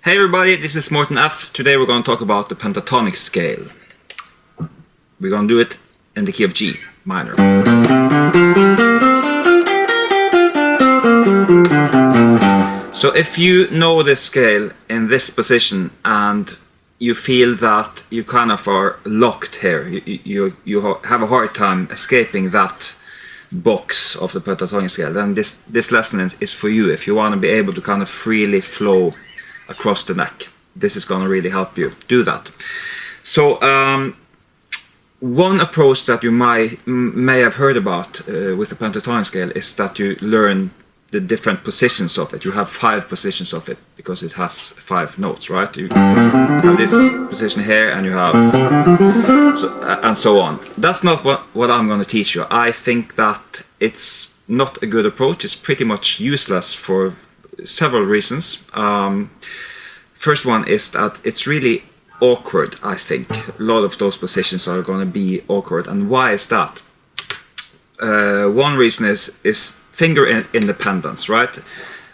Hey everybody, this is Morten F. Today we're going to talk about the pentatonic scale. We're going to do it in the key of G minor. So if you know this scale in this position and you feel that you kind of are locked here, you have a hard time escaping that box of the pentatonic scale, then this lesson is for you if you want to be able to kind of freely flow across the neck. This is going to really help you do that. So one approach that you may have heard about with the pentatonic scale is that you learn the different positions of it. You have 5 positions of it because it has 5 notes, right? You have this position here and you have and so on. That's not what I'm going to teach you. I think that it's not a good approach. It's pretty much useless for several reasons. First one is that it's really awkward. I think a lot of those positions are going to be awkward. And why is that? One reason is finger independence, right?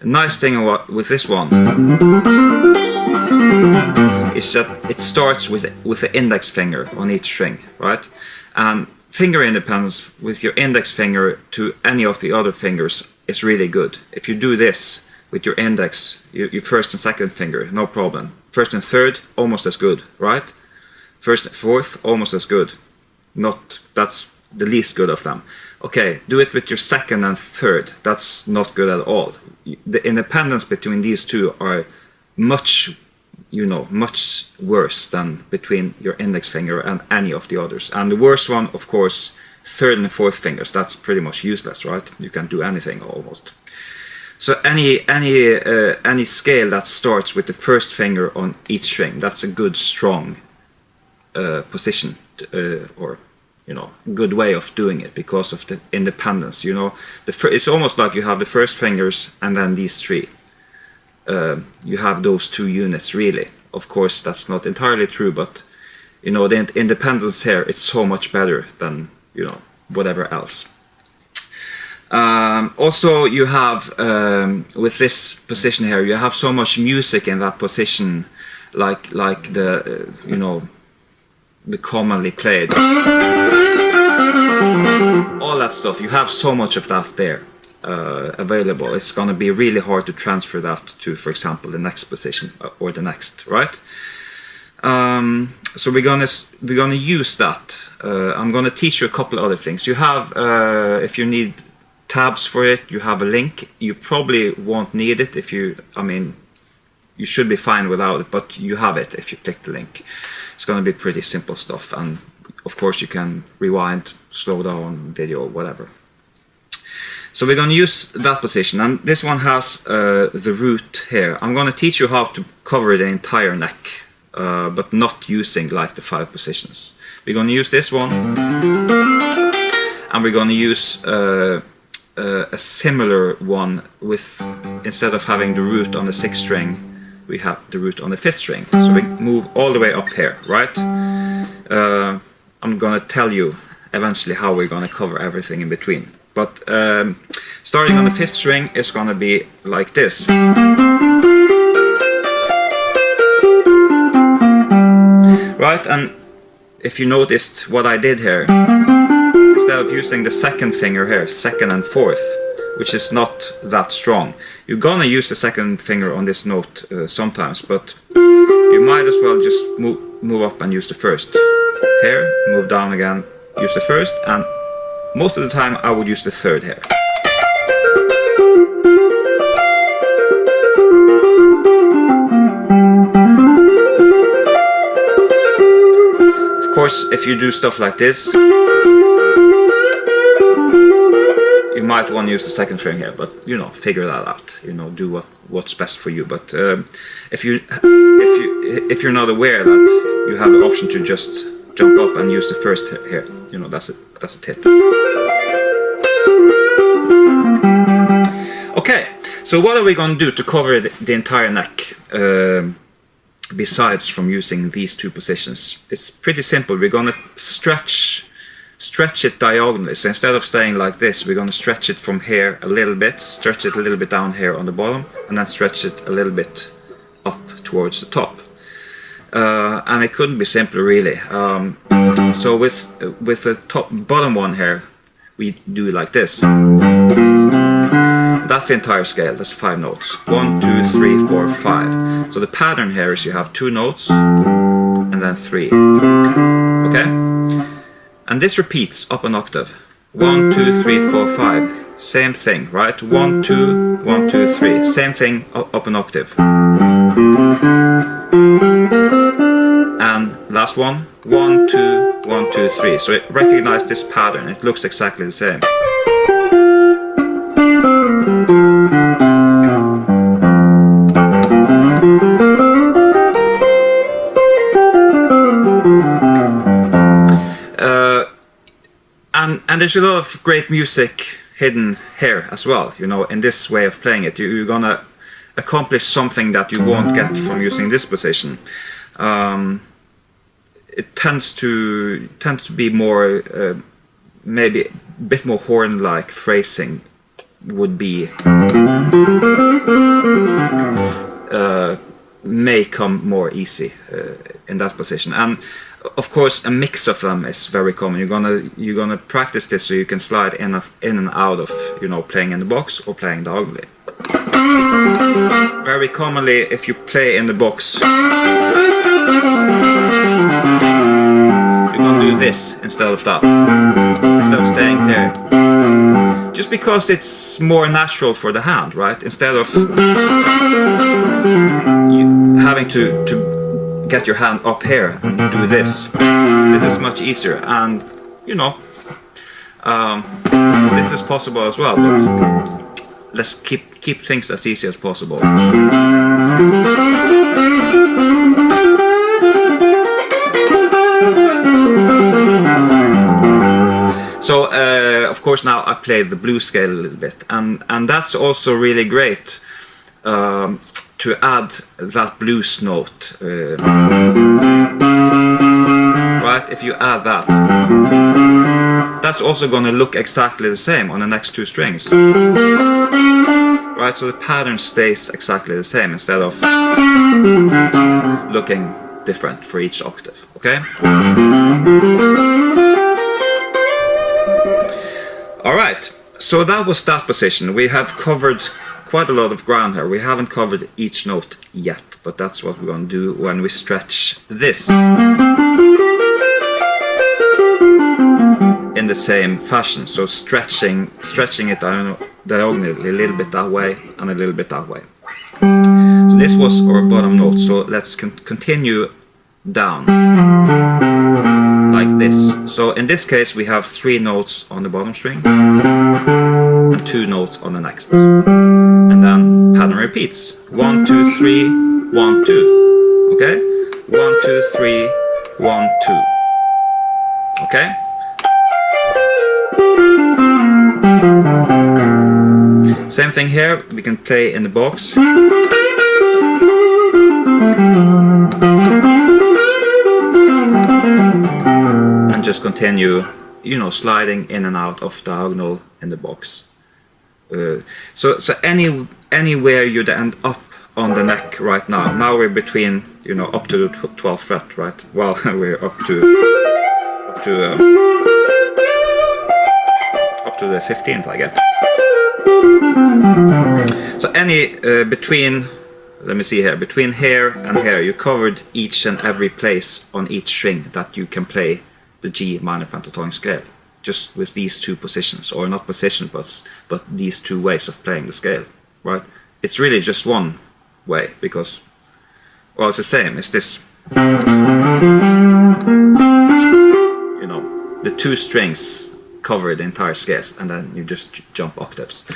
A nice thing with this one is that it starts with the index finger on each string, right? And finger independence with your index finger to any of the other fingers is really good. If you do this with your index, your first and second finger, no problem. First and third, almost as good, right? First and fourth, almost as good. That's the least good of them. Okay, do it with your second and third. That's not good at all. The independence between these two are much worse than between your index finger and any of the others. And the worst one, of course, third and fourth fingers. That's pretty much useless, right? You can't do anything almost. So any scale that starts with the first finger on each string, that's a good strong position or good way of doing it because of the independence. It's almost like you have the first fingers and then these 3. You have those 2 units really. Of course, that's not entirely true, but the independence here, it's so much better than whatever else. Also, you have with this position here, you have so much music in that position, like the the commonly played, all that stuff. You have so much of that there available. It's going to be really hard to transfer that to, for example, the next position or the next, right? So we're gonna use that. I'm gonna teach you a couple of other things. You have, if you need tabs for it, you have a link. You probably won't need it if you should be fine without it, but you have it if you click the link. It's going to be pretty simple stuff, and of course you can rewind, slow down video, whatever. So we're going to use that position, and this one has the root here. I'm going to teach you how to cover the entire neck, but not using like the 5 positions. We're going to use this one, and we're going to use a similar one with, instead of having the root on the 6th string, we have the root on the 5th string. So we move all the way up here, right? I'm gonna tell you eventually how we're gonna cover everything in between. But starting on the 5th string is gonna be like this. Right, and if you noticed what I did here, instead of using the 2nd finger here, 2nd and 4th, which is not that strong, you're gonna use the 2nd finger on this note sometimes, but you might as well just move up and use the 1st. Here, move down again, use the 1st, and most of the time I would use the 3rd here. Of course, if you do stuff like this, you might want to use the 2nd string here, but figure that out. Do what's best for you. But if you're not aware that you have the option to just jump up and use the 1st here, that's a tip. Okay, so what are we going to do to cover the entire neck? Besides from using these 2 positions, it's pretty simple. We're going to stretch it diagonally. So instead of staying like this, we're going to stretch it from here a little bit, stretch it a little bit down here on the bottom, and then stretch it a little bit up towards the top. And it couldn't be simpler, really. So with the bottom one here, we do like this. That's the entire scale. That's 5 notes. 1, 2, 3, 4, 5. So the pattern here is you have 2 notes and then 3. Okay? And this repeats up an octave. 1, 2, 3, 4, 5. Same thing, right? 1, 2, 1, 2, 3. Same thing up an octave. And last one. 1, 2, 1, 2, 3. So it recognizes this pattern. It looks exactly the same. And there's a lot of great music hidden here as well, you know, in this way of playing it. You're gonna accomplish something that you won't get from using this position. It tends to be more, maybe a bit more horn-like phrasing would be, may come more easy in that position. And of course, a mix of them is very common. You're gonna practice this so you can slide in and out of, you know, playing in the box or playing diagonally. Very commonly, if you play in the box, you're gonna do this instead of that, instead of staying here. Just because it's more natural for the hand, right? Instead of you having to get your hand up here and do this. This is much easier, and you know, this is possible as well, but let's keep things as easy as possible. So of course now I played the blues scale a little bit, and that's also really great. To add that blues note, right? If you add that, that's also going to look exactly the same on the next 2 strings, right? So the pattern stays exactly the same instead of looking different for each octave. Okay. All right. So that was that position. We have covered quite a lot of ground here. We haven't covered each note yet, but that's what we're going to do when we stretch this in the same fashion. So stretching it diagonally, a little bit that way and a little bit that way. So this was our bottom note. So let's continue down like this. So in this case we have 3 notes on the bottom string and 2 notes on the next. And then pattern repeats. 1, 2, 3, 1, 2. Okay? 1, 2, 3, 1, 2. Okay? Same thing here. We can play in the box. And just continue, you know, sliding in and out of diagonal in the box. So anywhere you'd end up on the neck right now. Now we're between, you know, up to the 12th fret, right? Well, we're up to the 15th, I guess. So between, let me see here, between here and here, you covered each and every place on each string that you can play the G minor pentatonic scale. Just with these 2 positions, or not positions, but these 2 ways of playing the scale, right? It's really just one way, because, well, it's the same. It's this, you know, the 2 strings cover the entire scale, and then you just jump octaves.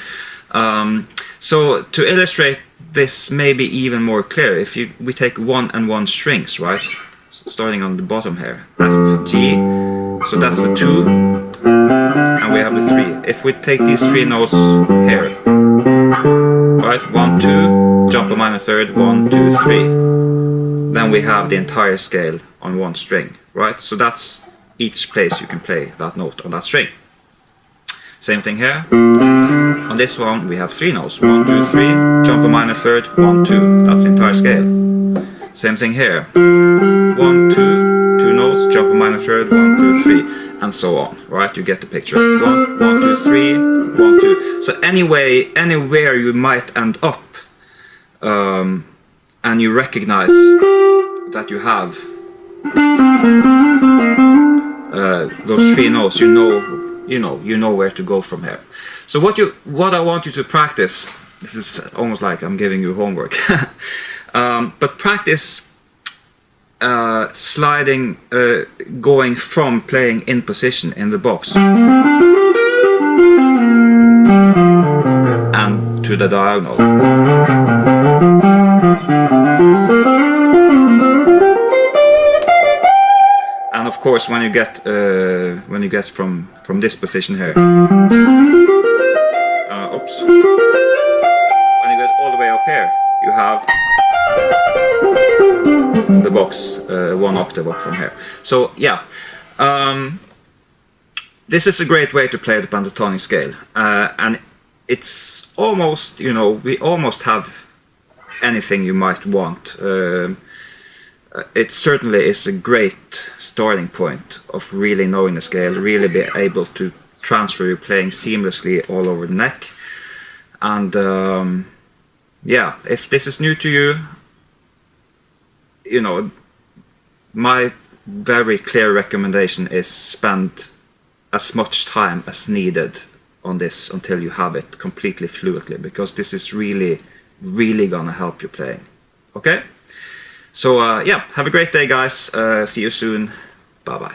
So to illustrate this maybe even more clear, if we take 1 and 1 strings, right? Starting on the bottom here, F, G, so that's the 2, and we have the 3. If we take these 3 notes here, right, 1, 2, jump a minor third, 1, 2, 3, then we have the entire scale on 1 string, right? So that's each place you can play that note on that string. Same thing here. On this one we have 3 notes, 1, 2, 3, jump a minor third, 1, 2, that's the entire scale. Same thing here, 1, 2, 2 notes, jump a minor third, 1, 2, 3, and so on, right? You get the picture. 1, 1, 2, 3, 1, 2. So anyway, anywhere you might end up, and you recognize that you have those 3 notes, you know where to go from here. So what I want you to practice, this is almost like I'm giving you homework, but practice sliding, going from playing in position in the box and to the diagonal. And of course, when you get from this position here, oops, when you get all the way up here, you have the box 1 octave up from here. So yeah, this is a great way to play the pentatonic scale, and it's almost, we almost have anything you might want. It certainly is a great starting point of really knowing the scale, really be able to transfer your playing seamlessly all over the neck. And yeah, if this is new to you, my very clear recommendation is spend as much time as needed on this until you have it completely fluently, because this is really, really gonna help you playing. Okay? So yeah, have a great day, guys. See you soon. Bye bye.